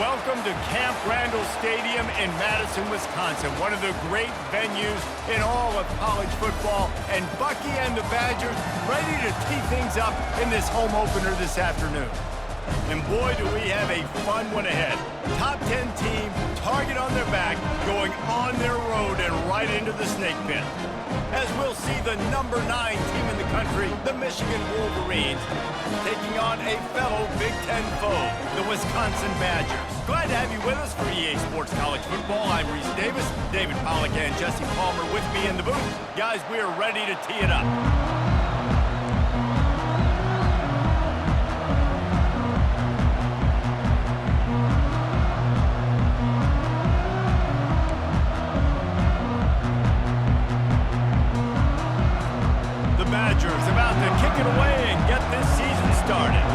Welcome to Camp Randall Stadium in Madison, Wisconsin, one of the great venues in all of college football. And Bucky and the Badgers ready to tee things up in this home opener this afternoon. And boy, do we have a fun one ahead. Top 10 team, target on their back, going on their road and right into the snake pit. As we'll see the number 9 team in the country, the Michigan Wolverines, taking on a fellow Big Ten foe, the Wisconsin Badgers. Glad to have you with us for EA Sports College Football. I'm Reese Davis, David Pollack and Jesse Palmer with me in the booth. Guys, we are ready to tee it up. Badgers about to kick it away and get this season started.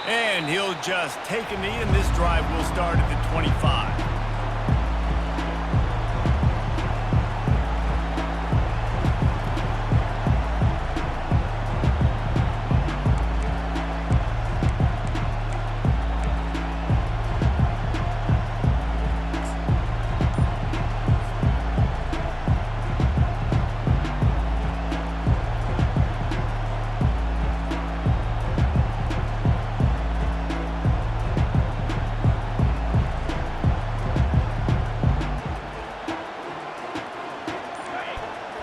And he'll just take a knee, and this drive will start at the 25.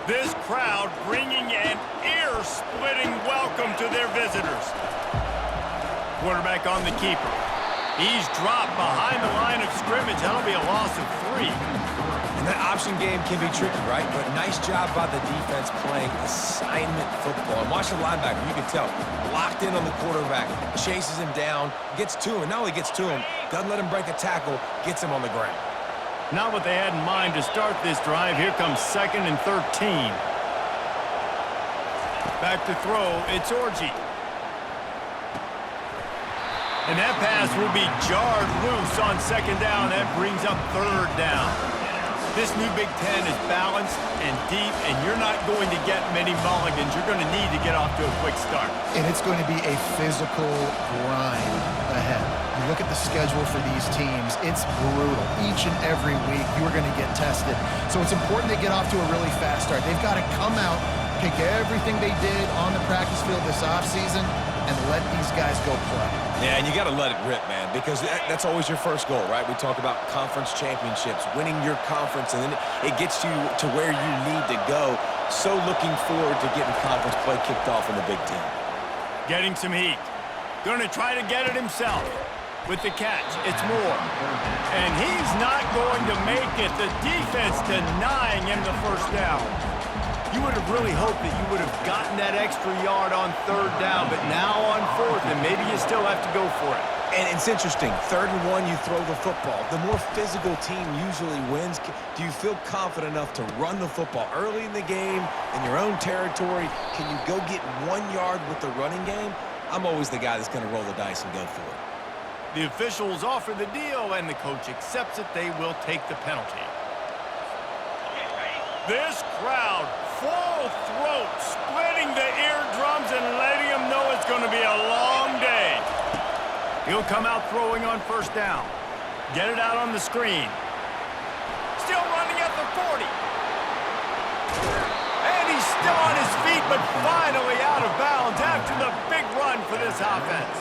This crowd bringing an ear-splitting welcome to their visitors. Quarterback on the keeper. He's dropped behind the line of scrimmage. That'll be a loss of 3. And that option game can be tricky, right? But nice job by the defense playing assignment football. And watch the linebacker. You can tell. Locked in on the quarterback. Chases him down. Gets to him. And not only gets to him, doesn't let him break a tackle. Gets him on the ground. Not what they had in mind to start this drive. Here comes 2nd and 13. Back to throw, it's Orji. And that pass will be jarred loose on 2nd down. That brings up 3rd down. This new Big Ten is balanced and deep, and you're not going to get many mulligans. You're going to need to get off to a quick start. And it's going to be a physical grind ahead. You look at the schedule for these teams, it's brutal. Each and every week, you are going to get tested. So it's important they get off to a really fast start. They've got to come out, pick everything they did on the practice field this offseason, and let these guys go play. Yeah, and you got to let it rip, man, because that's always your first goal, right? We talk about conference championships, winning your conference, and then it gets you to where you need to go. So looking forward to getting conference play kicked off in the Big Ten. Getting some heat. Going to try to get it himself. With the catch, it's Moore. And he's not going to make it. The defense denying him the 1st down. You would have really hoped that you would have gotten that extra yard on 3rd down, but now on 4th, and maybe you still have to go for it. And it's interesting. 3rd and 1, you throw the football. The more physical team usually wins. Do you feel confident enough to run the football early in the game, in your own territory? Can you go get 1 yard with the running game? I'm always the guy that's going to roll the dice and go for it. The officials offer the deal, and the coach accepts it. They will take the penalty. This crowd, full throat, splitting the eardrums and letting them know it's going to be a long day. He'll come out throwing on 1st down. Get it out on the screen. Still running at the 40. And he's still on his feet, but finally out of bounds after the big run for this offense.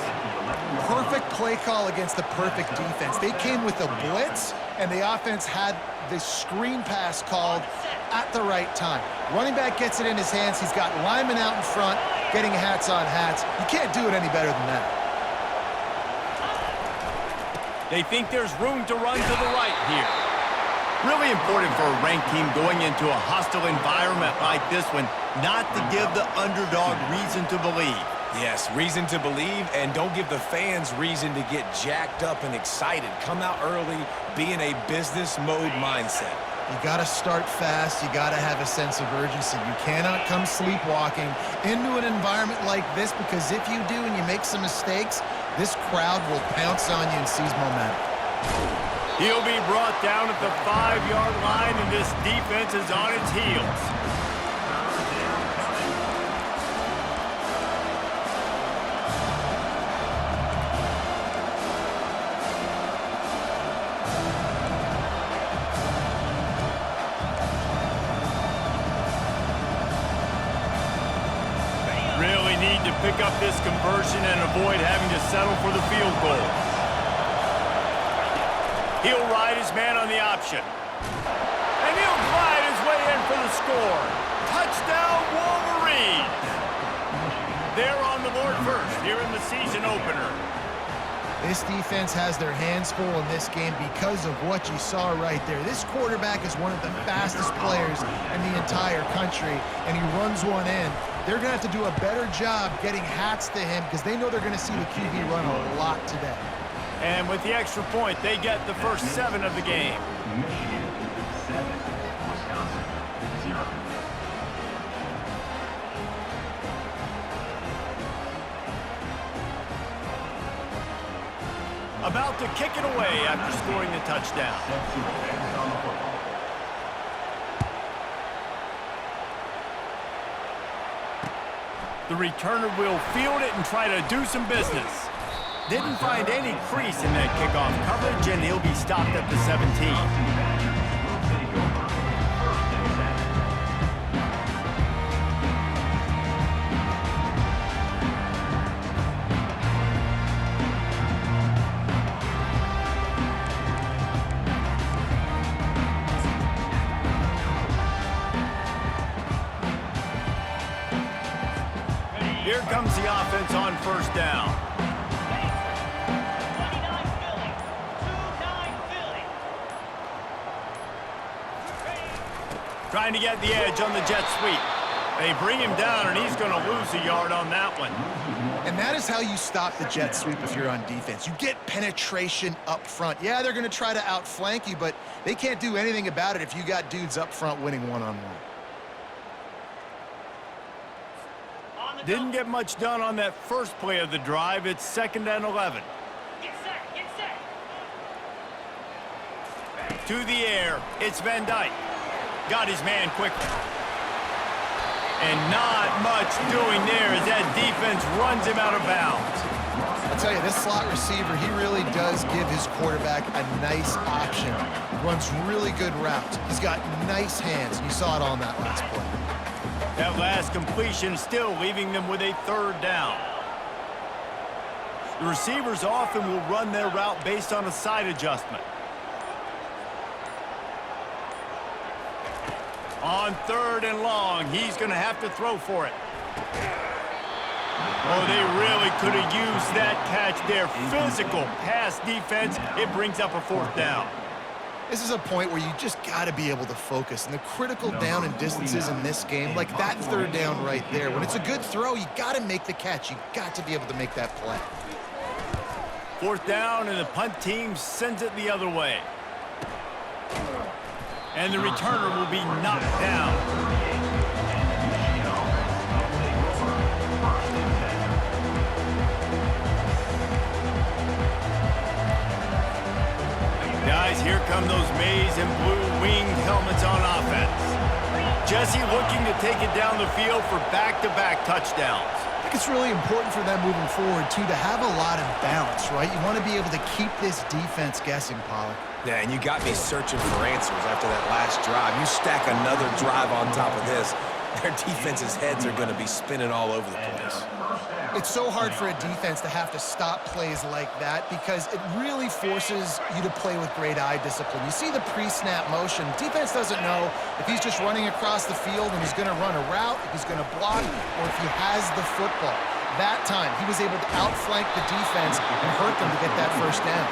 Perfect play call against the perfect defense. They came with a blitz, and the offense had the screen pass called at the right time. Running back gets it in his hands. He's got linemen out in front, getting hats on hats. You can't do it any better than that. They think there's room to run to the right here. Really important for a ranked team going into a hostile environment like this one, not to give the underdog reason to believe. Yes, reason to believe, and don't give the fans reason to get jacked up and excited. Come out early, be in a business mode mindset. You got to start fast. You got to have a sense of urgency. You cannot come sleepwalking into an environment like this, because if you do and you make some mistakes, this crowd will pounce on you and seize momentum. He'll be brought down at the 5-yard line, and this defense is on its heels. Really need to pick up this conversion and avoid having to settle for the field goal. He'll ride his man on the option. And he'll glide his way in for the score. Touchdown, Wolverines! They're on the board first here in the season opener. This defense has their hands full in this game because of what you saw right there. This quarterback is one of the fastest players in the entire country, and he runs one in. They're going to have to do a better job getting hats to him because they know they're going to see the QB run a lot today. And with the extra point, they get the first 7 of the game. Michigan 7, Wisconsin 0. About to kick it away after scoring the touchdown. Set to advance on the football. The returner will field it and try to do some business. Didn't find any crease in that kickoff coverage, and he'll be stopped at the 17. Here comes the offense on first down. Trying to get the edge on the jet sweep. They bring him down, and he's going to lose a yard on that one. And that is how you stop the jet sweep if you're on defense. You get penetration up front. Yeah, they're going to try to outflank you, but they can't do anything about it if you got dudes up front winning one-on-one. Didn't get much done on that first play of the drive. It's 2nd and 11. Get set, get set. To the air, it's Van Dyke. Got his man quickly. And not much doing there as that defense runs him out of bounds. I'll tell you, this slot receiver, he really does give his quarterback a nice option. Runs really good routes. He's got nice hands. You saw it on that last play. That last completion still leaving them with a 3rd down. The receivers often will run their route based on a side adjustment. On 3rd and long, he's going to have to throw for it. Oh, they really could have used that catch there. Physical pass defense. It brings up a 4th down. This is a point where you just got to be able to focus. And the critical down and distances in this game, like that 3rd down right there, when it's a good throw, you got to make the catch. You got to be able to make that play. 4th down, and the punt team sends it the other way. And the returner will be knocked down. Guys, here come those maize and blue winged helmets on offense. Jesse looking to take it down the field for back-to-back touchdowns. I think it's really important for them moving forward, too, to have a lot of balance, right? You want to be able to keep this defense guessing, Pollack. Yeah, and you got me searching for answers after that last drive. You stack another drive on top of this, their defense's heads are going to be spinning all over the place. It's so hard for a defense to have to stop plays like that because it really forces you to play with great eye discipline. You see the pre-snap motion. Defense doesn't know if he's just running across the field and he's going to run a route, if he's going to block, or if he has the football. That time, he was able to outflank the defense and hurt them to get that 1st down.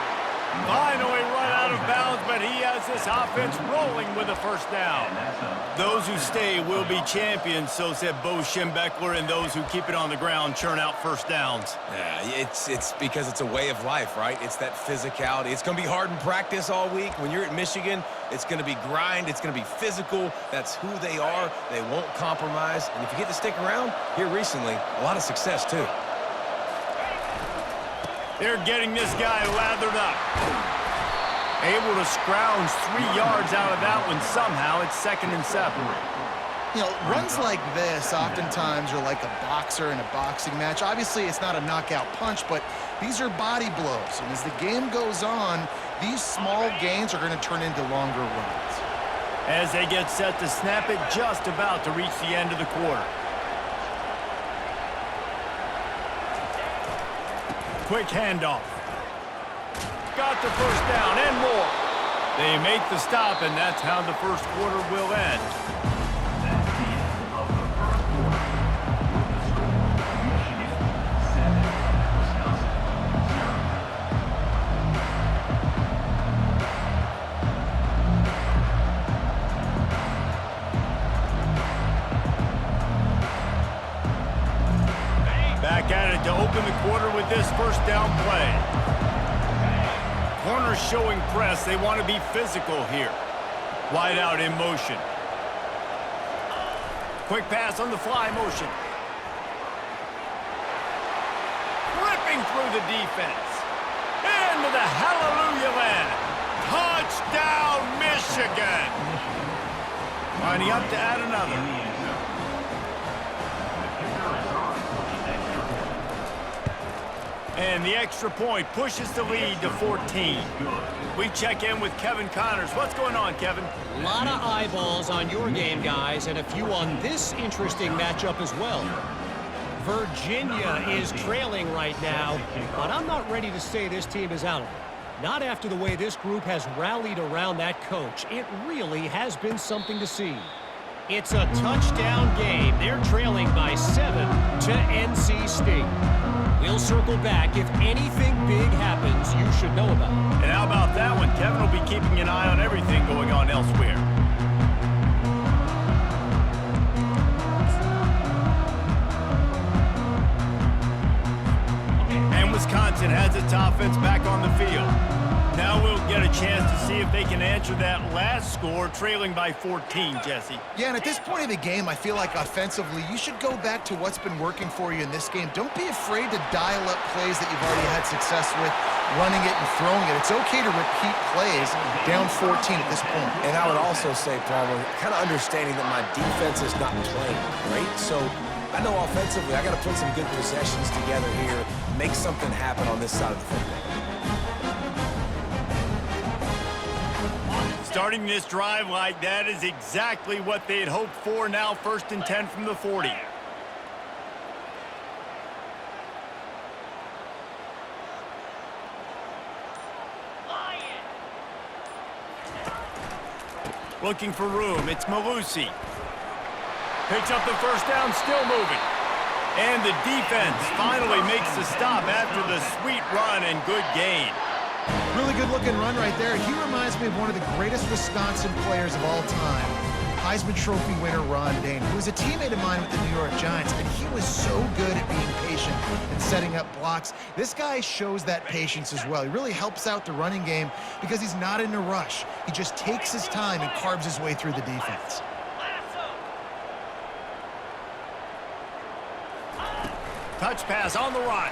Finally run out of bounds, but he has this offense rolling with a 1st down. Those who stay will be champions, so said Bo Schembechler, and those who keep it on the ground churn out 1st downs. Yeah, it's because it's a way of life, right? It's that physicality. It's going to be hard in practice all week. When you're at Michigan, it's going to be grind. It's going to be physical. That's who they are. They won't compromise. And if you get to stick around, here recently, a lot of success, too. They're getting this guy lathered up. Able to scrounge 3 yards out of that one somehow. It's 2nd and 7. You know, runs like this oftentimes are like a boxer in a boxing match. Obviously, it's not a knockout punch, but these are body blows. And as the game goes on, these small gains are going to turn into longer runs. As they get set to snap it, just about to reach the end of the quarter. Quick handoff. Got the first down and more. They make the stop, and that's how the first quarter will end. That's the end of the first quarter. The score, Michigan 7, Wisconsin 0. Back at it to open the quarter with this first down play. Corners showing press. They want to be physical here. Wide out in motion. Quick pass on the fly motion. Ripping through the defense. Into the hallelujah land. Touchdown, Michigan. Lining up to add another. In the end zone. The kicker is on for the extra point. And the extra point pushes the lead to 14. We check in with Kevin Connors. What's going on, Kevin? A lot of eyeballs on your game, guys, and a few on this interesting matchup as well. Virginia is trailing right now, but I'm not ready to say this team is out of it. Not after the way this group has rallied around that coach. It really has been something to see. It's a touchdown game. They're trailing by 7 to NC State. We'll circle back. If anything big happens, you should know about it. And how about that one? Kevin will be keeping an eye on everything going on elsewhere. And Wisconsin has its offense back on the field. Now we'll get a chance to see if they can answer that last score, trailing by 14, Jesse. Yeah, and at this point of the game, I feel like offensively, you should go back to what's been working for you in this game. Don't be afraid to dial up plays that you've already had success with, running it and throwing it. It's okay to repeat plays down 14 at this point. And I would also say, Palmer, kind of understanding that my defense is not playing great. So I know offensively I got to put some good possessions together here, make something happen on this side of the football. Starting this drive like that is exactly what they had hoped for. Now 1st and 10 from the 40. Looking for room. It's Malusi. Picks up the first down, still moving. And the defense finally makes the stop after the sweet run and good gain. Really good-looking run right there. He reminds me of one of the greatest Wisconsin players of all time, Heisman Trophy winner Ron Dayne, who was a teammate of mine with the New York Giants, and he was so good at being patient and setting up blocks. This guy shows that patience as well. He really helps out the running game because he's not in a rush. He just takes his time and carves his way through the defense. Touch pass on the run.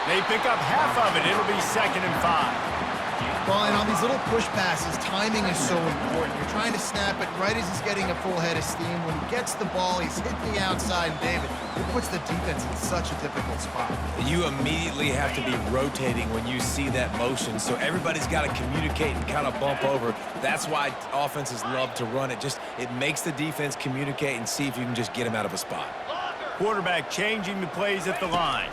They pick up half of it. It'll be 2nd and 5. Well, and on these little push passes, timing is so important. You're trying to snap it right as he's getting a full head of steam. When he gets the ball, he's hitting the outside, and David, it puts the defense in such a difficult spot. You immediately have to be rotating when you see that motion, so everybody's got to communicate and kind of bump over. That's why offenses love to run it. It makes the defense communicate and see if you can just get him out of a spot. Quarterback changing the plays at the line.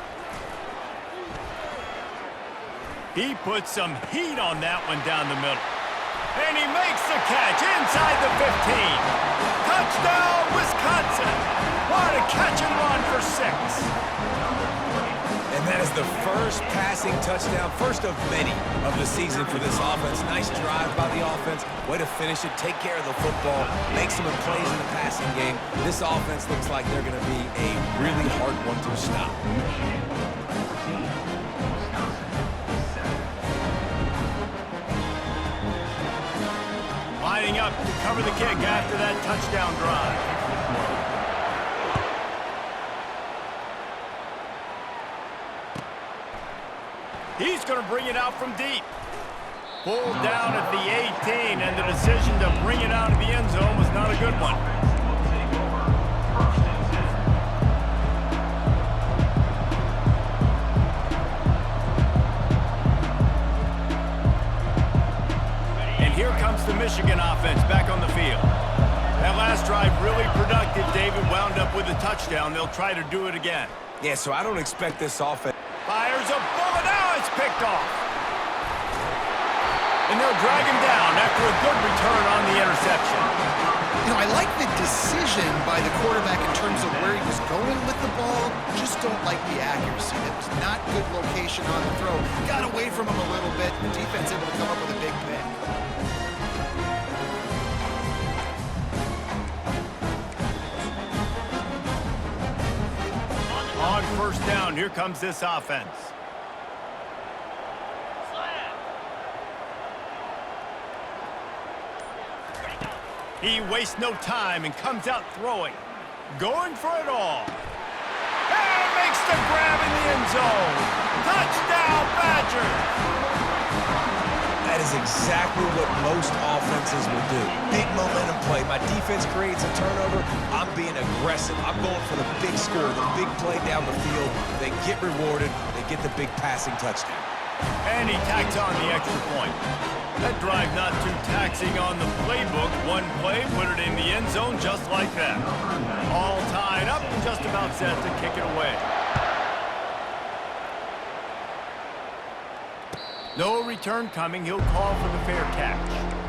He puts some heat on that one down the middle. And he makes the catch inside the 15. Touchdown, Wisconsin. What a catch and run for 6. And that is the first passing touchdown, first of many of the season for this offense. Nice drive by the offense. Way to finish it, take care of the football, make some plays in the passing game. This offense looks like they're going to be a really hard one to stop. Lining up to cover the kick after that touchdown drive. He's going to bring it out from deep. Pulled down at the 18, and the decision to bring it out of the end zone was not a good one. And here comes the Michigan offense back on the field. That last drive really productive. David wound up with a touchdown. They'll try to do it again. Yeah, so I don't expect this offense. Fires a bullet. Now it's picked off. And they'll drag him down after a good return on the interception. You know, I like the decision by the quarterback in terms of where he was going with the ball. Just don't like the accuracy. That was not good location on the throw. Got away from him a little bit. The defense able to come up with a big pick. On first down, here comes this offense. He wastes no time and comes out throwing. Going for it all. And makes the grab in the end zone. Touchdown, Badgers! That is exactly what most offenses will do. Big momentum play. My defense creates a turnover. I'm being aggressive. I'm going for the big score, the big play down the field. They get rewarded. They get the big passing touchdown. And he tacks on the extra point. That drive not too taxing on the playbook. One play, put it in the end zone just like that. All tied up and just about set to kick it away. No return coming. He'll call for the fair catch.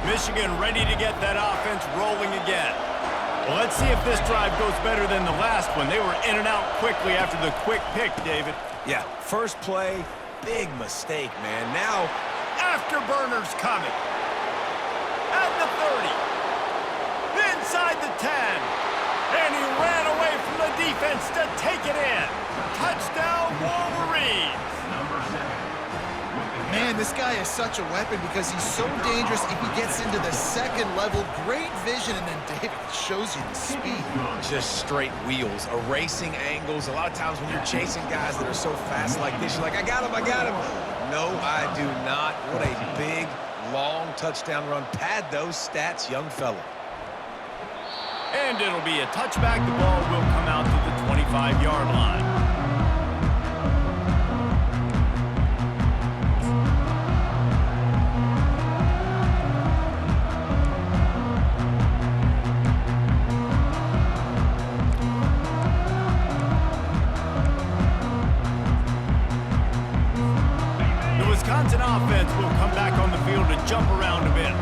Michigan ready to get that offense rolling again. Well, let's see if this drive goes better than the last one. They were in and out quickly after the quick pick, David. Yeah, first play, big mistake, man. Now, Afterburners coming. At the 30. Inside the 10. And he ran away from the defense to take it in. Touchdown, Wolverines. Man, this guy is such a weapon because he's so dangerous if he gets into the second level. Great vision, and then David shows you the speed. just straight wheels, erasing angles. A lot of times when you're chasing guys that are so fast like this, you're like, I got him, I got him. No, I do not. What a big, long touchdown run. Pad those stats, young fella. And it'll be a touchback. The ball will come out to the 25-yard line. The Wisconsin offense will come back on the field to jump around a bit.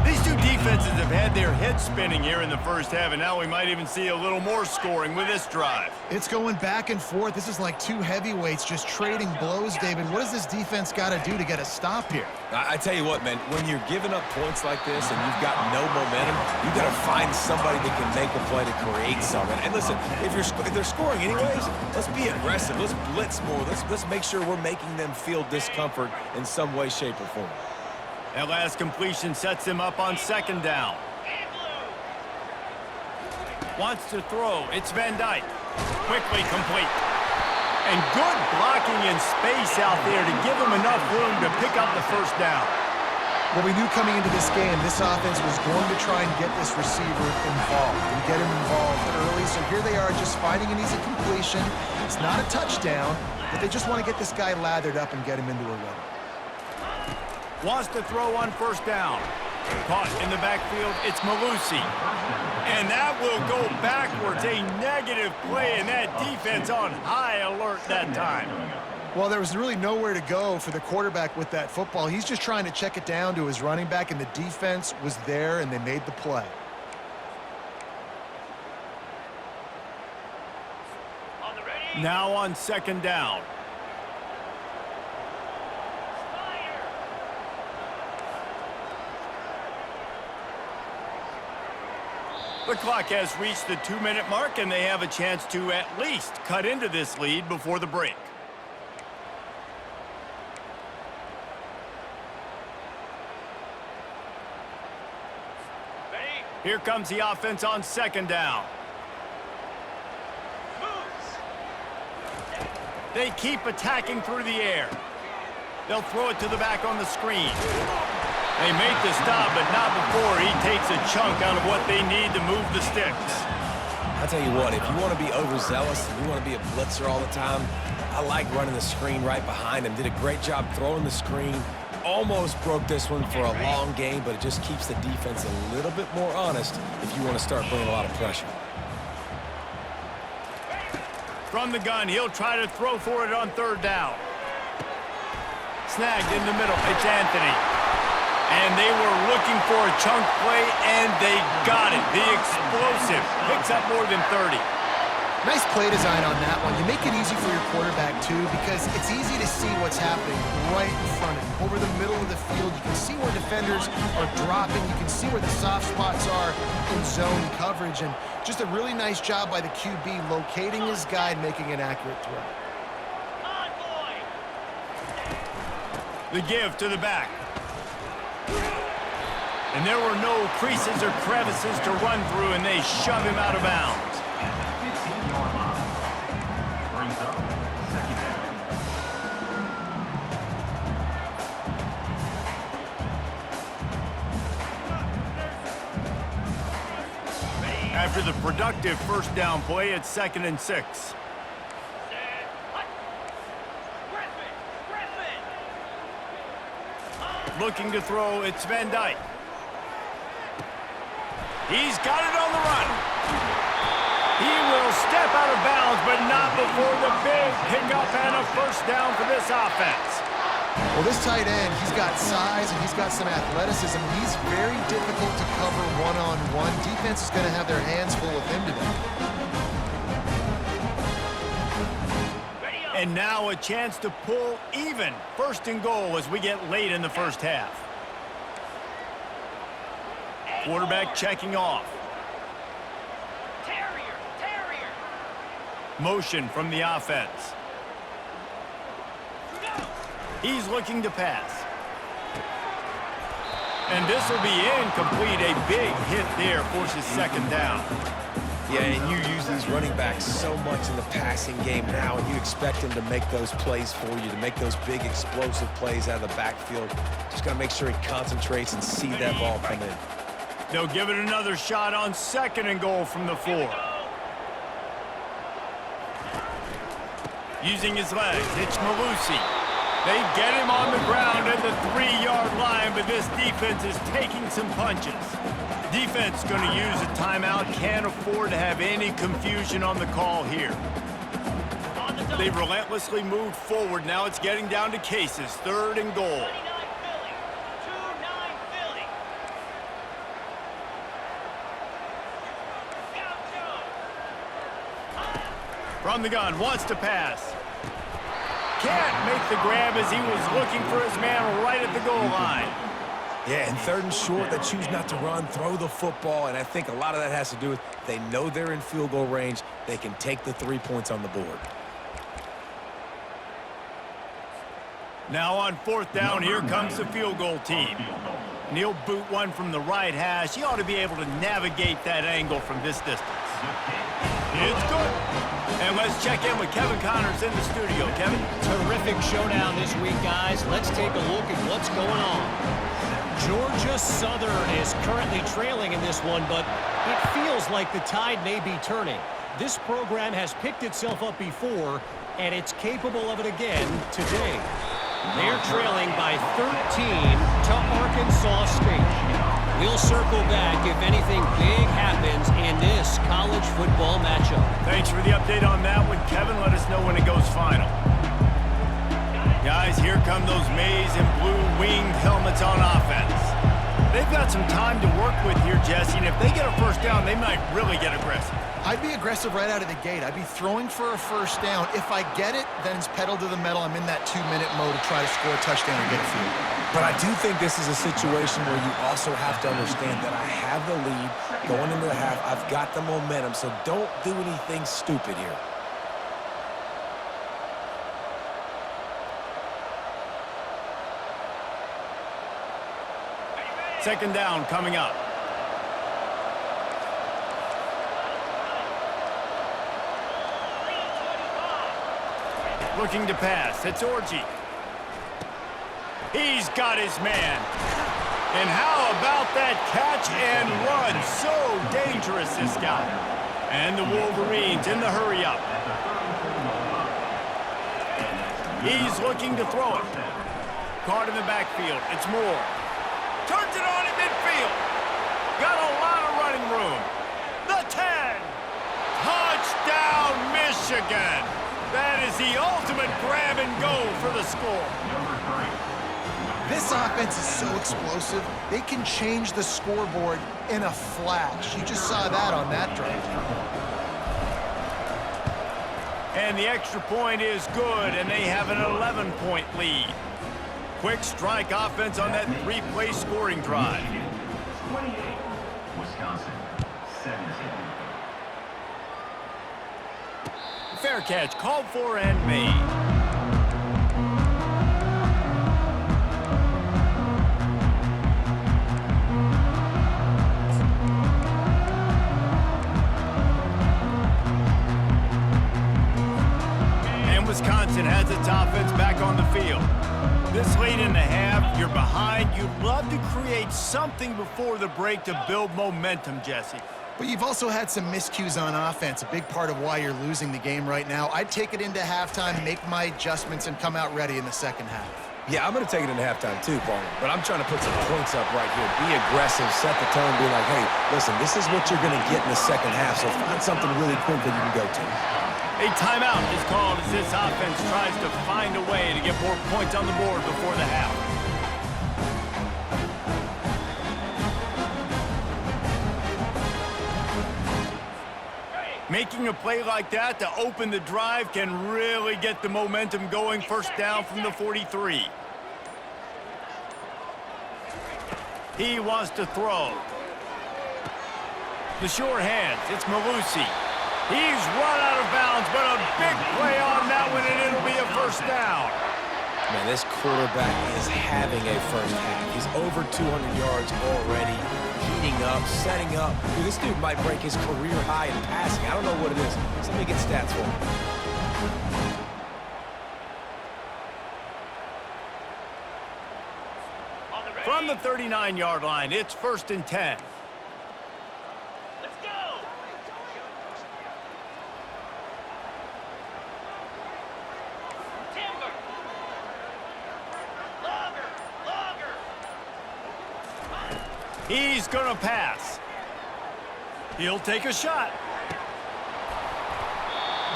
These two defenses have had their heads spinning here in the first half, and now we might even see a little more scoring with this drive. It's going back and forth. This is like two heavyweights just trading blows, David. What does this defense got to do to get a stop here? I tell you what, man, when you're giving up points like this and you've got no momentum, you've got to find somebody that can make a play to create something. And listen, if they're scoring anyways, let's be aggressive. Let's blitz more. Let's make sure we're making them feel discomfort in some way, shape, or form. That last completion sets him up on second down. Wants to throw. It's Van Dyke. Quickly complete. And good blocking in space out there to give him enough room to pick up the first down. Well, we knew coming into this game, this offense was going to try and get this receiver involved and get him involved early. So here they are just finding an easy completion. It's not a touchdown, but they just want to get this guy lathered up and get him into a run. Wants to throw on first down. Caught in the backfield, it's Malusi. And that will go backwards. A negative play, and that defense on high alert that time. Well, there was really nowhere to go for the quarterback with that football. He's just trying to check it down to his running back, and the defense was there, and they made the play. Now on second down. The clock has reached the 2-minute mark, and they have a chance to at least cut into this lead before the break. Ready? Here comes the offense on second down. Moves. They keep attacking through the air. They'll throw it to the back on the screen. They make the stop, but not before he takes a chunk out of what they need to move the sticks. I'll tell you what, if you want to be overzealous and you want to be a blitzer all the time, I like running the screen right behind him. Did a great job throwing the screen. Almost broke this one for a long game, but it just keeps the defense a little bit more honest if you want to start bringing a lot of pressure. From the gun, he'll try to throw for it on third down. Snagged in the middle. It's Anthony. And they were looking for a chunk play, and they got it. The explosive picks up more than 30. Nice play design on that one. You make it easy for your quarterback, too, because it's easy to see what's happening right in front of him. Over the middle of the field, you can see where defenders are dropping. You can see where the soft spots are in zone coverage. And just a really nice job by the QB locating his guy and making an accurate throw. On, boy. The give to the back. And there were no creases or crevices to run through, and they shove him out of bounds. At the 15-yard line. Brings up second down. After the productive first down play, it's 2nd and 6. Set. Hut. Griffin. Looking to throw, it's Van Dyke. He's got it on the run. He will step out of bounds, but not before the big pickup and a first down for this offense. Well, this tight end, he's got size and he's got some athleticism. He's very difficult to cover one-on-one. Defense is going to have their hands full with him today. Ready up. And now a chance to pull even. 1st and goal as we get late in the first half. Quarterback checking off. Terrier. Motion from the offense. Go. He's looking to pass. And this will be incomplete. A big hit there forces 2nd down. Yeah, and you use these running backs so much in the passing game now, and you expect them to make those plays for you, to make those big explosive plays out of the backfield. Just got to make sure he concentrates and see that ball come in. They'll give it another shot on 2nd and goal from the 4. Using his legs, it's Malusi. They get him on the ground at the 3-yard line, but this defense is taking some punches. Defense going to use a timeout. Can't afford to have any confusion on the call here. They've relentlessly moved forward. Now it's getting down to cases. 3rd and goal. 29 Philly. 29 Philly. Gaucho. From the gun, wants to pass. Can't make the grab as he was looking for his man right at the goal line. Yeah, and 3rd and short, they choose not to run, throw the football, and I think a lot of that has to do with they know they're in field goal range. They can take the 3 points on the board. Now on 4th down, here comes the field goal team. And he'll boot one from the right hash. He ought to be able to navigate that angle from this distance. It's good. And let's check in with Kevin Connors in the studio. Kevin? Terrific showdown this week, guys. Let's take a look at what's going on. Georgia Southern is currently trailing in this one, but it feels like the tide may be turning. This program has picked itself up before, and it's capable of it again today. They're trailing by 13 to Arkansas State. We'll circle back if anything big happens in this college football matchup. Thanks for the update on that one, Kevin. Let us know when it goes final. Guys, here come those maize and blue winged helmets on offense. They've got some time to work with here, Jesse, and if they get a first down, they might really get aggressive. I'd be aggressive right out of the gate. I'd be throwing for a first down. If I get it, then it's pedal to the metal. I'm in that 2-minute mode to try to score a touchdown or get a field. But I do think this is a situation where you also have to understand that I have the lead going into the half. I've got the momentum, so don't do anything stupid here. Second down coming up. Looking to pass. It's Orji. He's got his man. And how about that catch and run? So dangerous, this guy. And the Wolverines in the hurry up. He's looking to throw it. Caught in the backfield. It's Moore. Turns it on in midfield. Got a lot of running room. The 10. Touchdown, Michigan. That is the ultimate grab and go for the score. This offense is so explosive, they can change the scoreboard in a flash. You just saw that on that drive. And the extra point is good, and they have an 11-point lead. Quick strike offense on that 3-play scoring drive. 28, Wisconsin, 17. Fair catch, called for and made. And Wisconsin has its offense back on the field. This late in the half, you're behind. You'd love to create something before the break to build momentum, Jesse. But you've also had some miscues on offense, a big part of why you're losing the game right now. I'd take it into halftime, make my adjustments, and come out ready in the second half. Yeah, I'm going to take it into halftime too, Paul. But I'm trying to put some points up right here. Be aggressive, set the tone, be like, hey, listen, this is what you're going to get in the second half, so find something really quick that you can go to. A timeout is called as this offense tries to find a way to get more points on the board before the half. Making a play like that to open the drive can really get the momentum going. First down from the 43. He wants to throw. The sure hands. It's Malusi. He's run out of bounds, but a big play on that one, and it'll be a first down. Man, this quarterback is having a first half. He's over 200 yards already, heating up, setting up. Dude, this dude might break his career high in passing. I don't know what it is. Somebody get stats for me. From the 39-yard line, it's 1st and 10. Let's go! Timber! Logger! He's going to pass. He'll take a shot.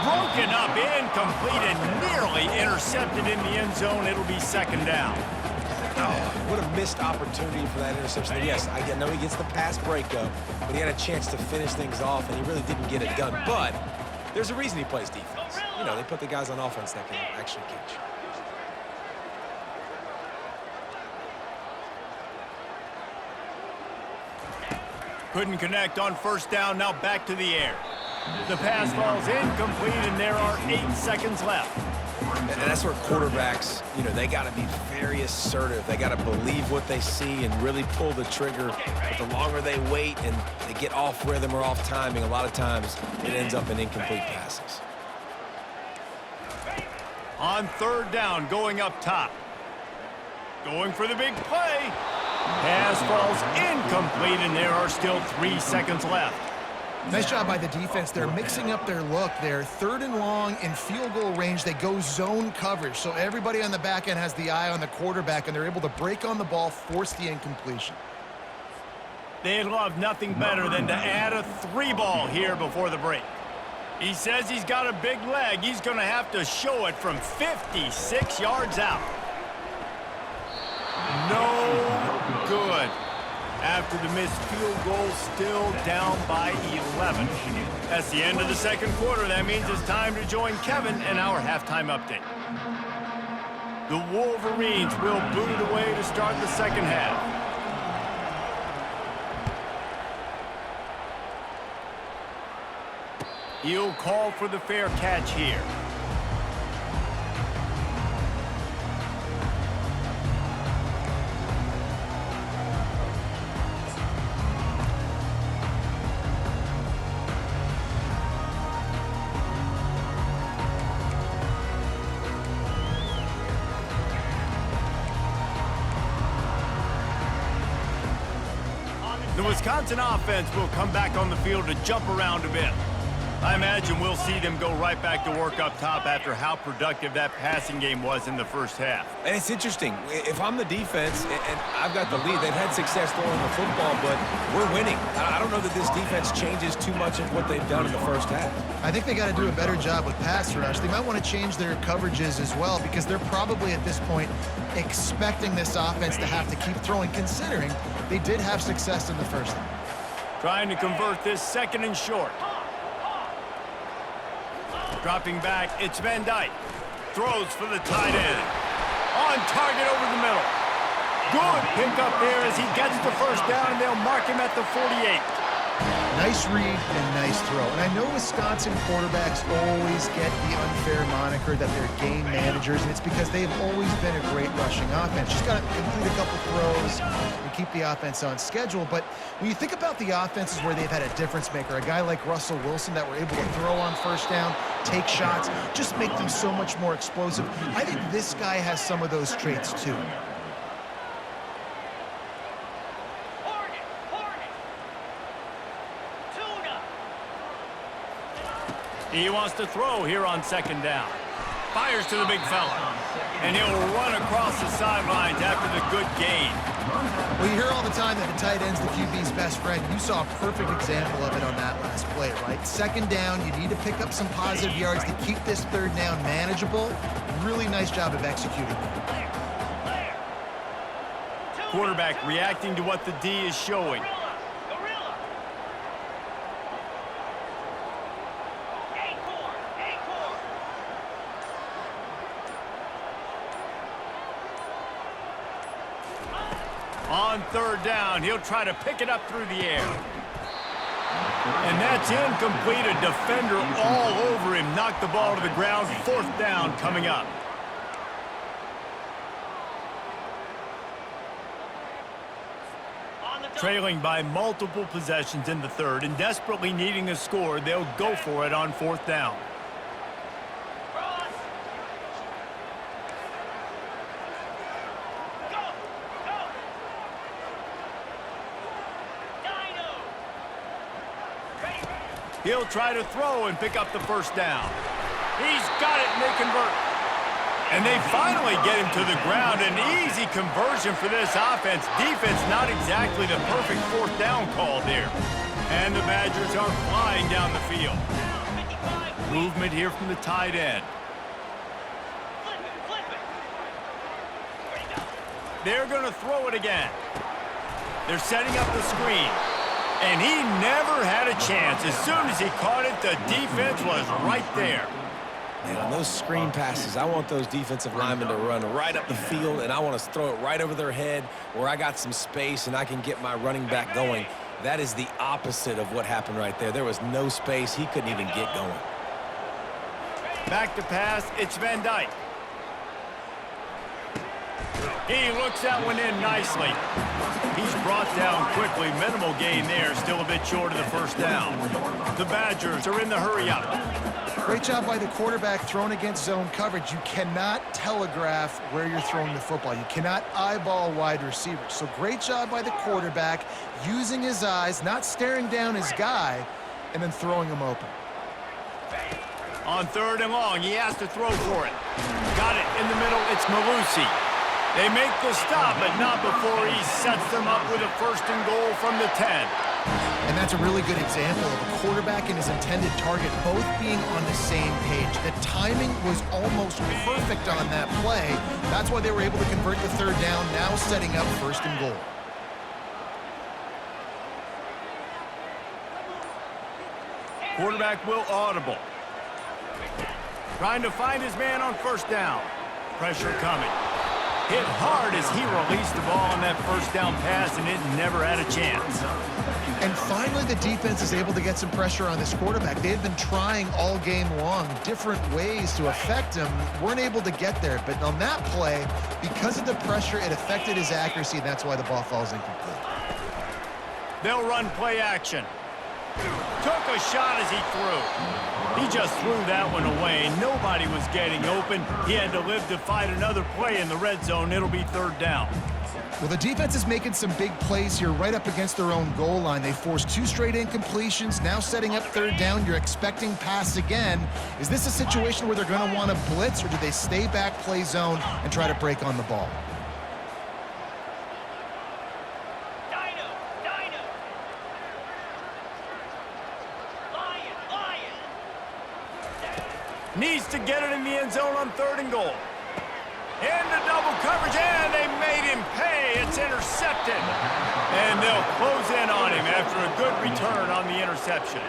Broken up, incomplete, and nearly intercepted in the end zone. It'll be second down. Oh, what a missed opportunity for that interception. Yes, I know he gets the pass breakup, but he had a chance to finish things off, and he really didn't get it done. But there's a reason he plays defense. You know, they put the guys on offense that can actually catch. Couldn't connect on first down, now back to the air. The pass falls incomplete, and there are 8 seconds left. And that's where quarterbacks, you know, they got to be very assertive. They got to believe what they see and really pull the trigger. But the longer they wait and they get off rhythm or off timing, a lot of times it ends up in incomplete passes. On third down, going up top. Going for the big play. Pass falls incomplete, and there are still 3 seconds left. Nice job by the defense. They're mixing up their look. They're 3rd and long in field goal range. They go zone coverage, so everybody on the back end has the eye on the quarterback, and they're able to break on the ball, force the incompletion. They'd love nothing better than to add a 3-ball here before the break. He says he's got a big leg. He's going to have to show it from 56 yards out. No good. After the missed field goal, still down by 11. That's the end of the second quarter. That means it's time to join Kevin in our halftime update. The Wolverines will boot it away to start the second half. He'll call for the fair catch here. The Wisconsin offense will come back on the field to jump around a bit. I imagine we'll see them go right back to work up top after how productive that passing game was in the first half. And it's interesting. If I'm the defense and I've got the lead, they've had success throwing the football, but we're winning. I don't know that this defense changes too much of what they've done in the first half. I think they got to do a better job with pass rush. They might want to change their coverages as well because they're probably at this point expecting this offense to have to keep throwing, considering they did have success in the first half. Trying to convert this second and short. Dropping back, it's Van Dyke. Throws for the tight end. On target over the middle. Good pick up there as he gets the first down, and they'll mark him at the 48. Nice read and nice throw. And I know Wisconsin quarterbacks always get the unfair moniker that they're game managers, and it's because they've always been a great rushing offense. Just got to complete a couple throws and keep the offense on schedule. But when you think about the offenses where they've had a difference maker, a guy like Russell Wilson that were able to throw on first down, take shots, just make them so much more explosive. I think this guy has some of those traits too. He wants to throw here on second down. Fires to the big fella. And he'll run across the sidelines after the good gain. Well, you hear all the time that the tight end's the QB's best friend. You saw a perfect example of it on that last play, right? Second down, you need to pick up some positive yards to keep this third down manageable. Really nice job of executing. Quarterback reacting to what the D is showing. On third down, he'll try to pick it up through the air. And that's incomplete. A defender all over him. Knocked the ball to the ground. Fourth down coming up. Trailing by multiple possessions in the third and desperately needing a score, they'll go for it on fourth down. He'll try to throw and pick up the first down. He's got it, and they convert. And they finally get him to the ground. An easy conversion for this offense. Defense not exactly the perfect fourth down call there. And the Badgers are flying down the field. Movement here from the tight end. They're going to throw it again. They're setting up the screen. And he never had a chance. As soon as he caught it, the defense was right there. Man, on those screen passes, I want those defensive linemen to run right up the field, and I want to throw it right over their head where I got some space and I can get my running back going. That is the opposite of what happened right there. There was no space. He couldn't even get going. Back to pass. It's Van Dyke. He looks that one in nicely. He's brought down quickly. Minimal gain there. Still a bit short of the first down. The Badgers are in the hurry-up. Great job by the quarterback throwing against zone coverage. You cannot telegraph where you're throwing the football. You cannot eyeball wide receivers. So great job by the quarterback using his eyes, not staring down his guy, and then throwing him open. On third and long, he has to throw for it. Got it in the middle. It's Malusi. They make the stop, but not before he sets them up with a first and goal from the 10. And that's a really good example of a quarterback and his intended target both being on the same page. The timing was almost perfect on that play. That's why they were able to convert the third down, now setting up first and goal. Quarterback will audible. Trying to find his man on first down. Pressure coming. Hit hard as he released the ball on that first down pass, and it never had a chance. And finally, the defense is able to get some pressure on this quarterback. They had been trying all game long different ways to affect him. Weren't able to get there. But on that play, because of the pressure, it affected his accuracy, and that's why the ball falls incomplete. They'll run play action. Took a shot as he threw. He just threw that one away. Nobody was getting open. He had to live to fight another play in the red zone. It'll be third down. Well, the defense is making some big plays here right up against their own goal line. They forced 2 straight incompletions, now setting up third down. You're expecting pass again. Is this a situation where they're going to want to blitz, or do they stay back, play zone, and try to break on the ball? Needs to get it in the end zone on 3rd and goal. Into double coverage, and they made him pay. It's intercepted. And they'll close in on him after a good return on the interception.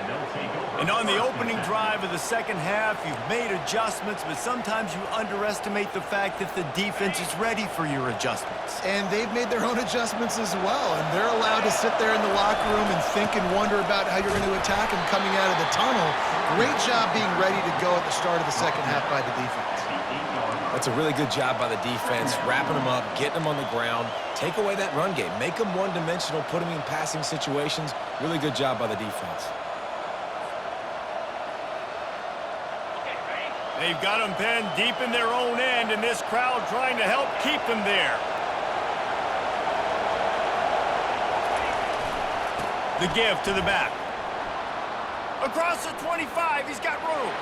And on the opening drive of the second half, you've made adjustments, but sometimes you underestimate the fact that the defense is ready for your adjustments. And they've made their own adjustments as well, and they're allowed to sit there in the locker room and think and wonder about how you're going to attack them coming out of the tunnel. Great job being ready to go at the start of the second half by the defense. That's a really good job by the defense, wrapping them up, getting them on the ground. Take away that run game. Make them one-dimensional, put them in passing situations. Really good job by the defense. They've got them pinned deep in their own end, and this crowd trying to help keep them there. The give to the back. Across the 25, he's got room.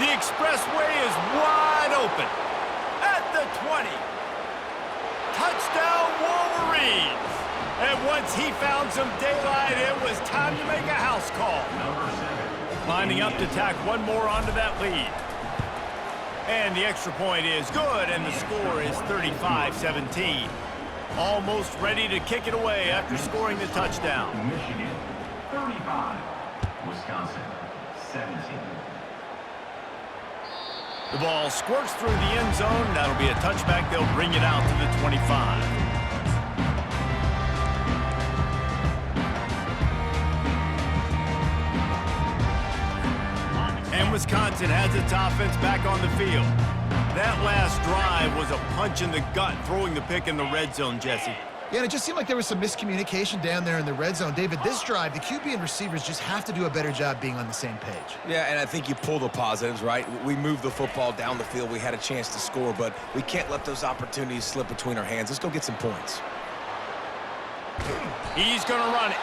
The expressway is wide open. At the 20. Touchdown, Wolverines. And once he found some daylight, it was time to make a house call. Lining up to tack one more onto that lead. And the extra point is good, and the score is 35-17. Almost ready to kick it away after scoring the touchdown. Michigan 35, Wisconsin 17. The ball squirts through the end zone. That'll be a touchback. They'll bring it out to the 25. And Wisconsin has its offense back on the field. That last drive was a punch in the gut, throwing the pick in the red zone, Jesse. Yeah, and it just seemed like there was some miscommunication down there in the red zone. David, this drive, the QB and receivers just have to do a better job being on the same page. Yeah, and I think you pull the positives, right? We moved the football down the field. We had a chance to score, but we can't let those opportunities slip between our hands. Let's go get some points. He's going to run it.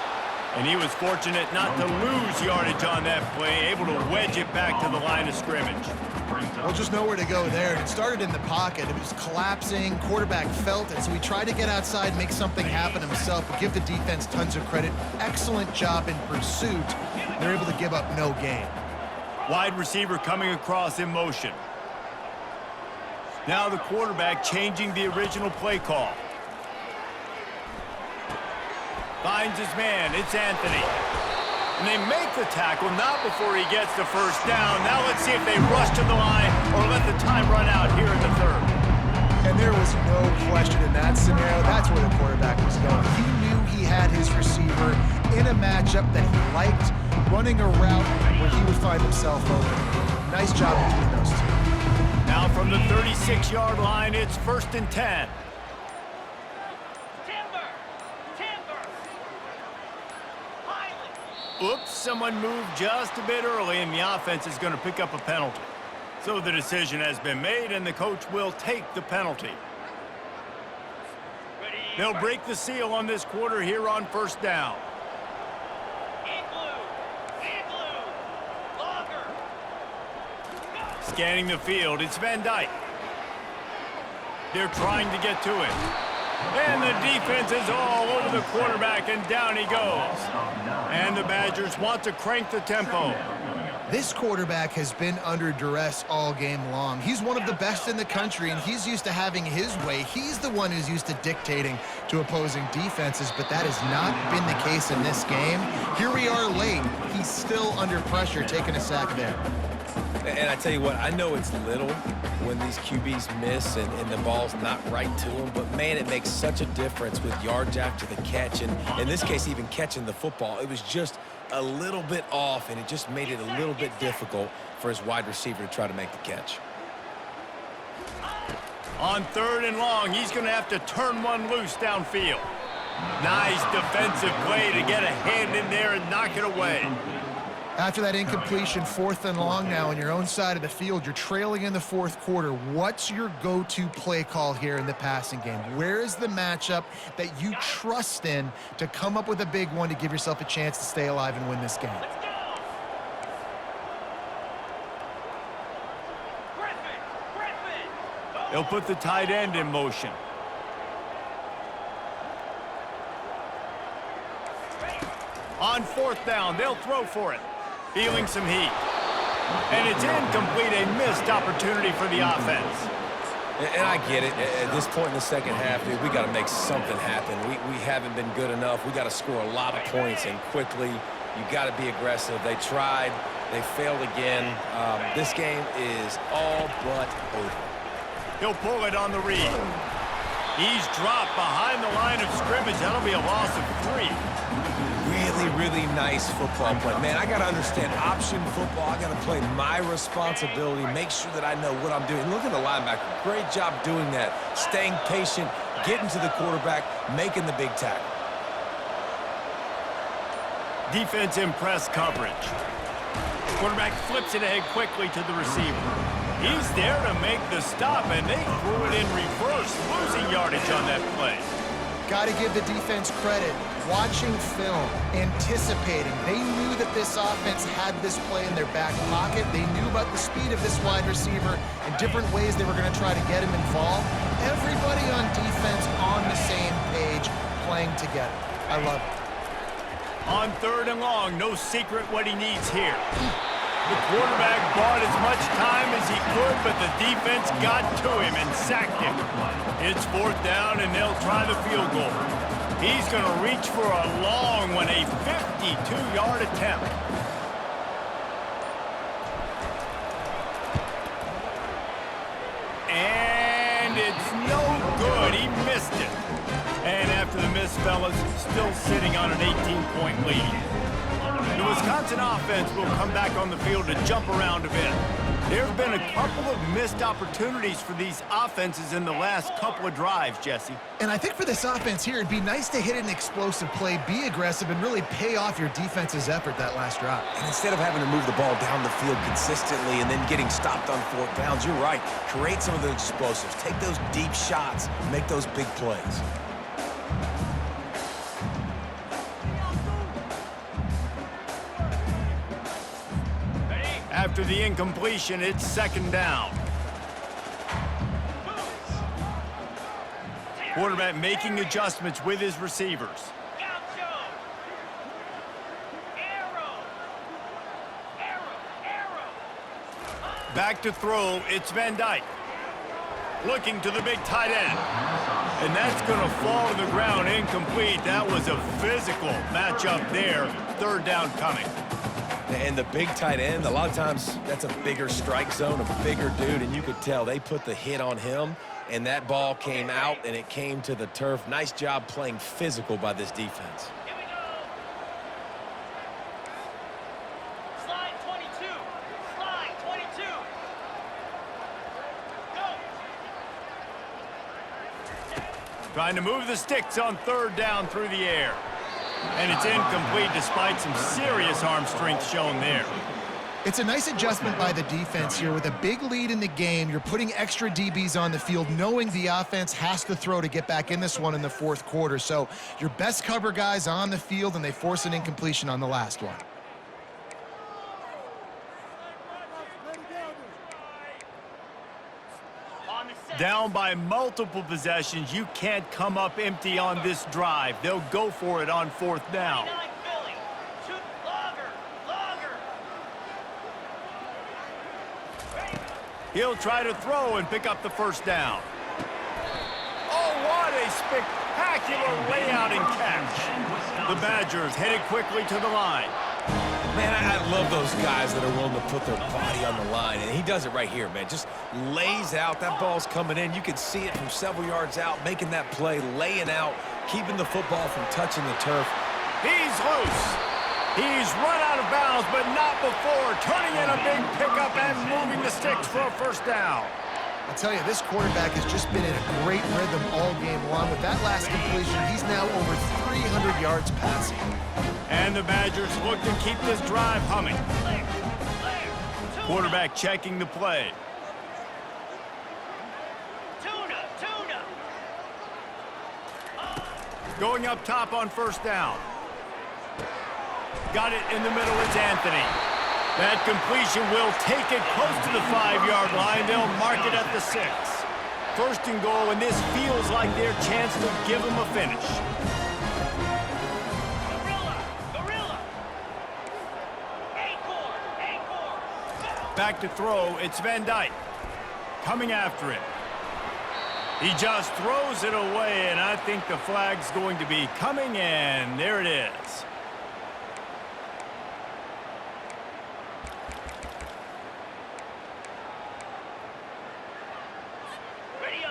And he was fortunate not to lose yardage on that play, able to wedge it back to the line of scrimmage. Well, just nowhere to go there. And it started in the pocket. It was collapsing. Quarterback felt it, so he tried to get outside, make something happen himself, but give the defense tons of credit. Excellent job in pursuit. They're able to give up no gain. Wide receiver coming across in motion. Now the quarterback changing the original play call. Finds his man. It's Anthony. And they make the tackle, not before he gets the first down. Now let's see if they rush to the line or let the time run out here in the third. And there was no question in that scenario. That's where the quarterback was going. He knew he had his receiver in a matchup that he liked, running a route where he would find himself open. Nice job between those two. Now from the 36-yard line, it's 1st and 10. Oops, someone moved just a bit early, and the offense is going to pick up a penalty. So the decision has been made, and the coach will take the penalty. They'll break the seal on this quarter here on 1st down. Scanning the field, it's Van Dyke. They're trying to get to it. And the defense is all over the quarterback, and down he goes. And the Badgers want to crank the tempo. This quarterback has been under duress all game long. He's one of the best in the country, and he's used to having his way. He's the one who's used to dictating to opposing defenses, but that has not been the case in this game. Here we are late. He's still under pressure, taking a sack there. And I tell you what, I know it's little when these QBs miss and the ball's not right to them, but man, it makes such a difference with yards after the catch, and in this case, even catching the football. It was just a little bit off, and it just made it a little bit difficult for his wide receiver to try to make the catch. On 3rd and long, he's going to have to turn one loose downfield. Nice defensive play to get a hand in there and knock it away. After that incompletion, 4th and long now on your own side of the field, you're trailing in the 4th quarter. What's your go-to play call here in the passing game? Where is the matchup that you trust in to come up with a big one to give yourself a chance to stay alive and win this game? Let's go! Griffin! They'll put the tight end in motion. On 4th down, they'll throw for it. Feeling some heat. And it's incomplete, a missed opportunity for the offense. And I get it. At this point in the second half, dude, we got to make something happen. We haven't been good enough. We got to score a lot of points and quickly. You got to be aggressive. They tried. They failed again. This game is all but over. He'll pull it on the read. He's dropped behind the line of scrimmage. That'll be a loss of 3. Really, really nice football play. Man, I got to understand option football. I got to play my responsibility, make sure that I know what I'm doing. Look at the linebacker. Great job doing that. Staying patient, getting to the quarterback, making the big tackle. Defense in press coverage. Quarterback flips it ahead quickly to the receiver. He's there to make the stop, and they threw it in reverse, losing yardage on that play. Got to give the defense credit. Watching film, anticipating. They knew that this offense had this play in their back pocket. They knew about the speed of this wide receiver and different ways they were going to try to get him involved. Everybody on defense on the same page, playing together. I love it. On 3rd and long, no secret what he needs here. The quarterback bought as much time as he could, but the defense got to him and sacked him. It's 4th down, and they'll try the field goal. He's going to reach for a long one, a 52-yard attempt. And it's no good. He missed it. And after the miss, fellas, still sitting on an 18-point lead. The Wisconsin offense will come back on the field to jump around a bit. There have been a couple of missed opportunities for these offenses in the last couple of drives, Jesse. And I think for this offense here, it'd be nice to hit an explosive play, be aggressive, and really pay off your defense's effort that last drive. And instead of having to move the ball down the field consistently and then getting stopped on 4th downs, you're right. Create some of those explosives. Take those deep shots. Make those big plays. After the incompletion, it's 2nd down. Quarterback making adjustments with his receivers. Gaucho! Arrow! Back to throw, it's Van Dyke. Looking to the big tight end. And that's going to fall to the ground incomplete. That was a physical matchup there. 3rd down coming. And the big tight end, a lot of times that's a bigger strike zone, a bigger dude, and you could tell they put the hit on him, and that ball came out, and it came to the turf. Nice job playing physical by this defense. Here we go! Slide 22! Slide 22! Go! Trying to move the sticks on 3rd down through the air. And it's incomplete despite some serious arm strength shown there. It's a nice adjustment by the defense here. With a big lead in the game, you're putting extra DBs on the field, knowing the offense has to throw to get back in this one in the 4th quarter. So your best cover guys on the field, and they force an incompletion on the last one. Down by multiple possessions, you can't come up empty on this drive. They'll go for it on 4th down. He'll try to throw and pick up the first down. Oh, what a spectacular layout and catch. The Badgers headed quickly to the line. Man, I love those guys that are willing to put their body on the line, and he does it right here, man. Just lays out. That ball's coming in. You can see it from several yards out, making that play, laying out, keeping the football from touching the turf. He's loose. He's run out of bounds, but not before turning in a big pickup and moving the sticks for a first down. I'll tell you, this quarterback has just been in a great rhythm all game long. With that last completion, he's now over 300 yards passing. And the Badgers look to keep this drive humming. Quarterback checking the play. Tuna. Going up top on first down. Got it in the middle. It's Anthony. That completion will take it close to the 5-yard line. They'll mark it at the 6. First and goal, and this feels like their chance to give them a finish. Gorilla. Acorn. Back to throw, it's Van Dyke. Coming after it. He just throws it away, and I think the flag's going to be coming in. There it is.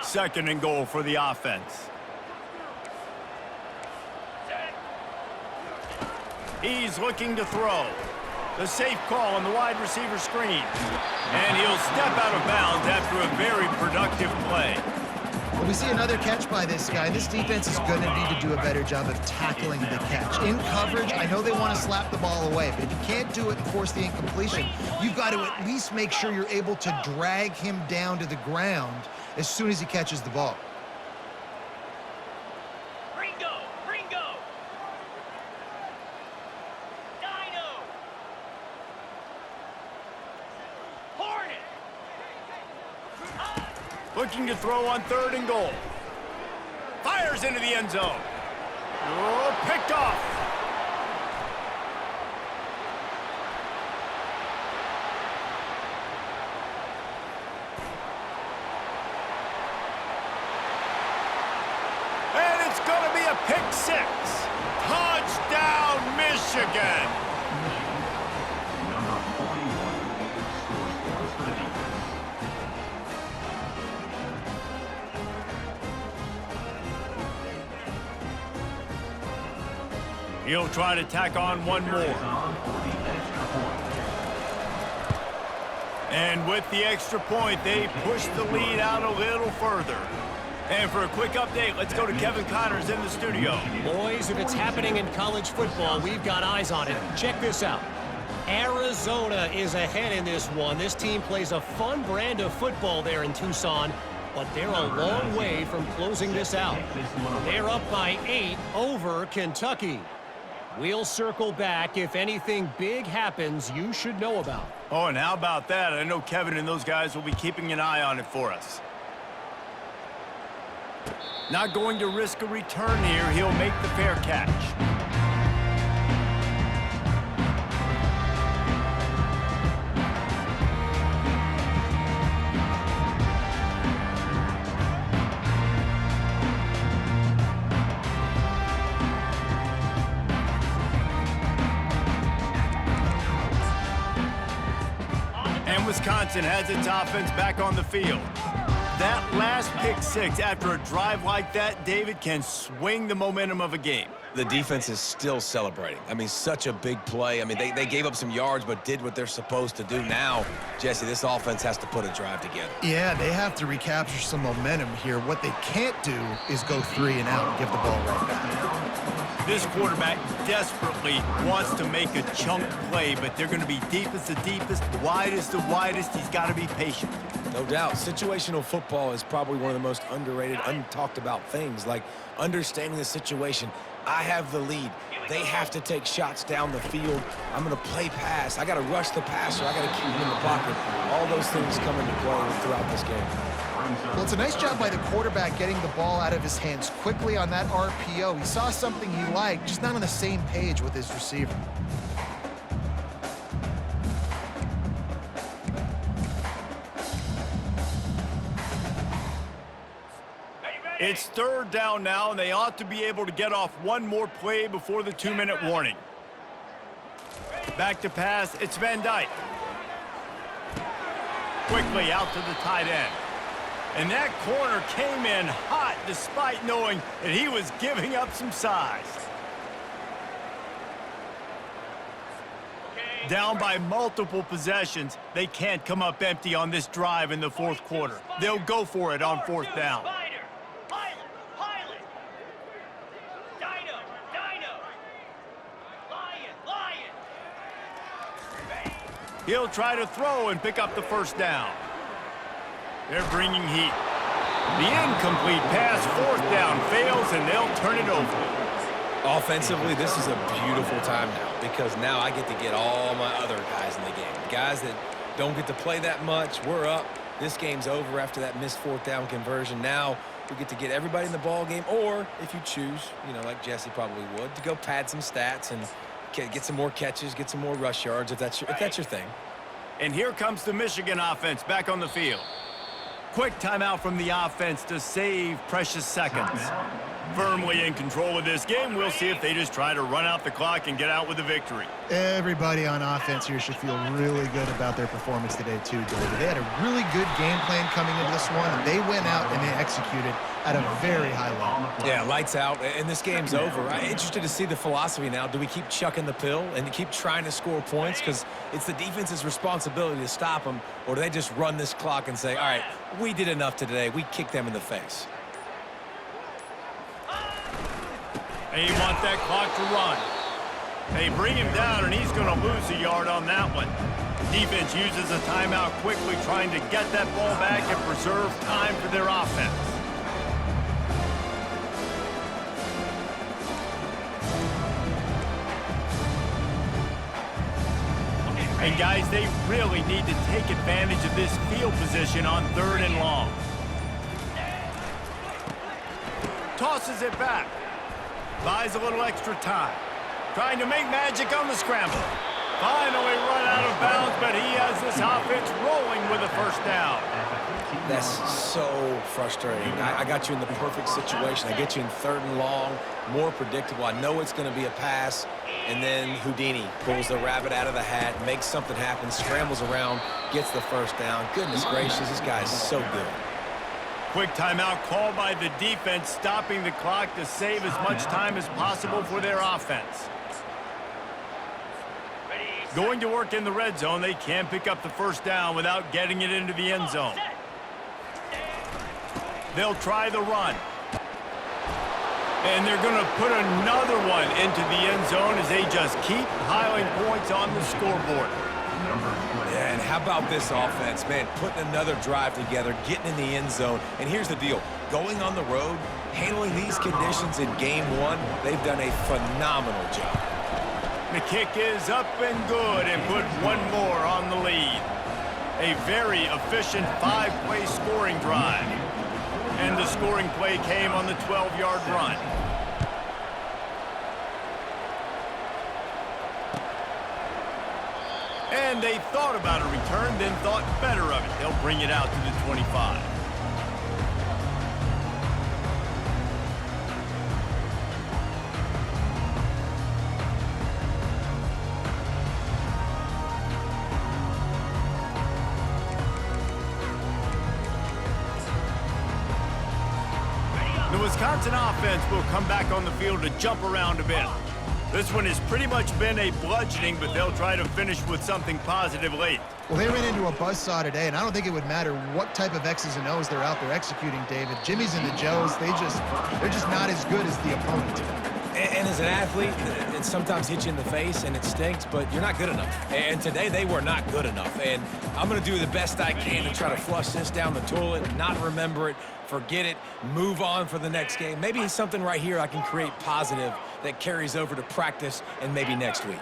Second and goal for the offense. He's looking to throw. The safe call on the wide receiver screen. And he'll step out of bounds after a very productive play. Well, we see another catch by this guy. This defense is going to need to do a better job of tackling the catch. In coverage, I know they want to slap the ball away, but if you can't do it and force the incompletion, you've got to at least make sure you're able to drag him down to the ground as soon as he catches the ball. Ringo. Dino. Hornet. Looking to throw on third and goal. Fires into the end zone. Oh, picked off. And it's going to be a pick 6. Touchdown, Michigan. Number 41 scores points for the defense. He'll try to tack on one more. And with the extra point, they push the lead out a little further. And for a quick update, let's go to Kevin Connors in the studio. Boys, if it's happening in college football, we've got eyes on it. Check this out. Arizona is ahead in this one. This team plays a fun brand of football there in Tucson, but they're a long way from closing this out. They're up by 8 over Kentucky. We'll circle back if anything big happens you should know about. Oh, and how about that? I know Kevin and those guys will be keeping an eye on it for us. Not going to risk a return here. He'll make the fair catch. Wisconsin has its offense back on the field. That last pick 6 after a drive like that, David, can swing the momentum of a game. The defense is still celebrating. I mean, such a big play. I mean, they gave up some yards but did what they're supposed to do. Now, Jesse, this offense has to put a drive together. Yeah, they have to recapture some momentum here. What they can't do is go 3 and out and give the ball right back. This quarterback desperately wants to make a chunk play, but they're going to be deep as the deepest, wide as the widest. He's got to be patient. No doubt. Situational football is probably one of the most underrated, untalked about things, like understanding the situation. I have the lead. They have to take shots down the field. I'm going to play pass. I got to rush the passer. I got to keep him in the pocket. All those things come into play throughout this game. Well, it's a nice job by the quarterback getting the ball out of his hands quickly on that RPO. He saw something he liked, just not on the same page with his receiver. It's third down now, and they ought to be able to get off one more play before the 2-minute warning. Back to pass, it's Van Dyke. Quickly out to the tight end. And that corner came in hot despite knowing that he was giving up some size. Down by multiple possessions, they can't come up empty on this drive in the fourth quarter. They'll go for it on fourth down. He'll try to throw and pick up the first down. They're bringing heat. The incomplete pass, fourth down, fails, and they'll turn it over. Offensively, this is a beautiful time now because now I get to get all my other guys in the game. Guys that don't get to play that much, we're up. This game's over after that missed fourth down conversion. Now we get to get everybody in the ball game, or if you choose, you know, like Jesse probably would, to go pad some stats and get some more catches, get some more rush yards if that's your thing. And here comes the Michigan offense back on the field. Quick timeout from the offense to save precious seconds. Firmly in control of this game. We'll see if they just try to run out the clock and get out with a victory. Everybody on offense here should feel really good about their performance today too, David. They had a really good game plan coming into this one, and they went out and they executed at a very high level. Yeah, lights out, and this game's over. I'm interested to see the philosophy now. Do we keep chucking the pill and keep trying to score points? Because it's the defense's responsibility to stop them, or do they just run this clock and say, all right, we did enough today. We kicked them in the face. They want that clock to run. They bring him down, and he's going to lose a yard on that one. Defense uses a timeout quickly, trying to get that ball back and preserve time for their offense. And guys, they really need to take advantage of this field position on third and long. Tosses it back. Buys a little extra time. Trying to make magic on the scramble. Finally run out of bounds, but he has this offense rolling with a first down. That's so frustrating. I got you in the perfect situation. I get you in third and long, more predictable. I know it's going to be a pass, and then Houdini pulls the rabbit out of the hat, makes something happen, scrambles around, gets the first down. Goodness gracious, this guy is so good. Quick timeout called by the defense, stopping the clock to save as much time as possible for their offense. Going to work in the red zone, they can't pick up the first down without getting it into the end zone. They'll try the run. And they're going to put another one into the end zone as they just keep piling points on the scoreboard. Yeah, and how about this offense, man? Putting another drive together, getting in the end zone. And here's the deal. Going on the road, handling these conditions in game one, they've done a phenomenal job. The kick is up and good and put one more on the lead. A very efficient 5-play scoring drive. And the scoring play came on the 12-yard run. And they thought about a return, then thought better of it. They'll bring it out to the 25. The Wisconsin offense will come back on the field to jump around a bit. This one has pretty much been a bludgeoning, but they'll try to finish with something positive late. Well, they ran into a buzzsaw today, and I don't think it would matter what type of X's and O's they're out there executing, David. Jimmy's and the Joes, they're just not as good as the opponent. And as an athlete, it sometimes hits you in the face and it stinks, but you're not good enough. And today they were not good enough. And I'm going to do the best I can to try to flush this down the toilet, not remember it, forget it, move on for the next game. Maybe it's something right here I can create positive that carries over to practice and maybe next week.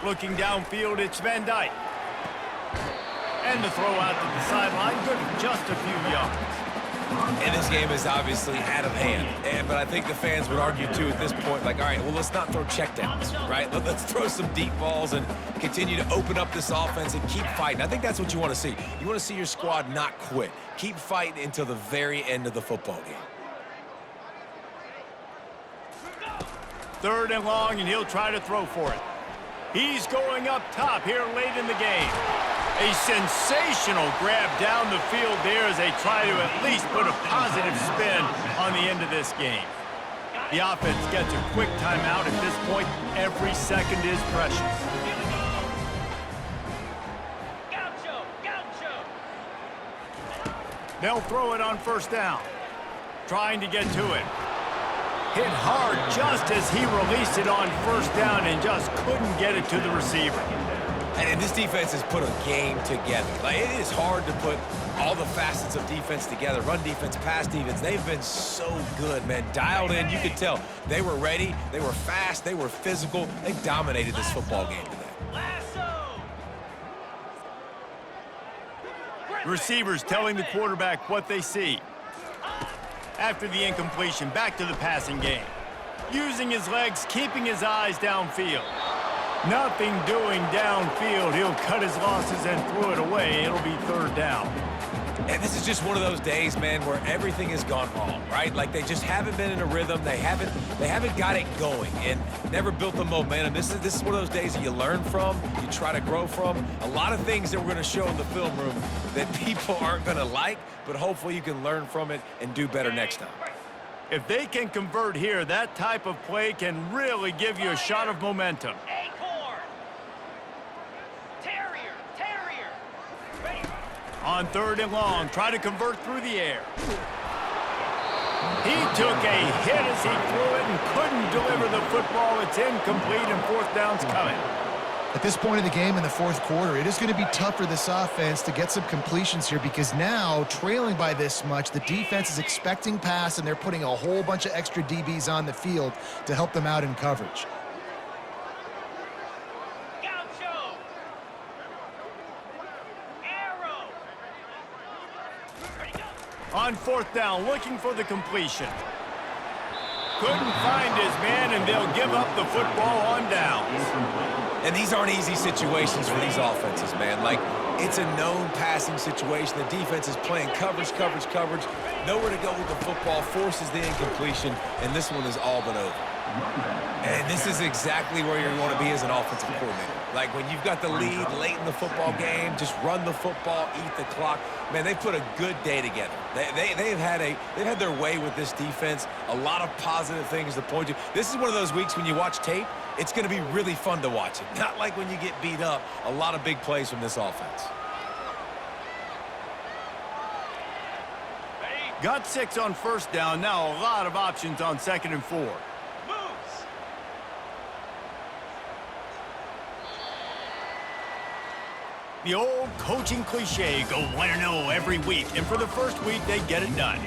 Looking downfield, it's Van Dyke. And the throw out to the sideline, good for just a few yards. And this game is obviously out of hand. But I think the fans would argue, too, at this point, like, all right, well, let's not throw checkdowns, right? Let's throw some deep balls and continue to open up this offense and keep fighting. I think that's what you want to see. You want to see your squad not quit. Keep fighting until the very end of the football game. 3rd and long, and he'll try to throw for it. He's going up top here late in the game. A sensational grab down the field there as they try to at least put a positive spin on the end of this game. The offense gets a quick timeout. At this point, every second is precious. Gaucho! Gaucho! They'll throw it on 1st down. Trying to get to it. Hit hard just as he released it on 1st down and just couldn't get it to the receiver. And this defense has put a game together. Like, it is hard to put all the facets of defense together. Run defense, pass defense. They've been so good, man. Dialed in. You could tell they were ready. They were fast. They were physical. They dominated this football game today. Lasso! Receivers telling the quarterback what they see. After the incompletion, back to the passing game. Using his legs, keeping his eyes downfield. Nothing doing downfield. He'll cut his losses and throw it away. It'll be 3rd down. And this is just one of those days, man, where everything has gone wrong, right? Like, they just haven't been in a rhythm. They haven't got it going and never built the momentum. This is one of those days that you learn from, you try to grow from. A lot of things that we're going to show in the film room that people aren't going to like, but hopefully you can learn from it and do better next time. If they can convert here, that type of play can really give you a shot of momentum. Acorn! Terrier! Terrier! Ready? On 3rd and long, try to convert through the air. He took a hit as he threw it and couldn't deliver the football. It's incomplete and 4th down's coming. At this point in the game in the 4th quarter, it is going to be tough for this offense to get some completions here because now, trailing by this much, the defense is expecting pass, and they're putting a whole bunch of extra DBs on the field to help them out in coverage. Gaucho! Arrow! Ready, go! On 4th down, looking for the completion. Couldn't find his man, and they'll give up the football on downs. And these aren't easy situations for these offenses, man. Like, it's a known passing situation. The defense is playing coverage. Nowhere to go with the football, forces the incompletion, and this one is all but over. And this is exactly where you want to be as an offensive coordinator. Like, when you've got the lead late in the football game, just run the football, eat the clock. Man, they've put a good day together. They've had their way with this defense. A lot of positive things to point to. This is one of those weeks when you watch tape, it's going to be really fun to watch it. Not like when you get beat up. A lot of big plays from this offense. Got 6 on 1st down. Now a lot of options on 2nd and 4. Moves! The old coaching cliche, go 1-0 every week. And for the first week, they get it done.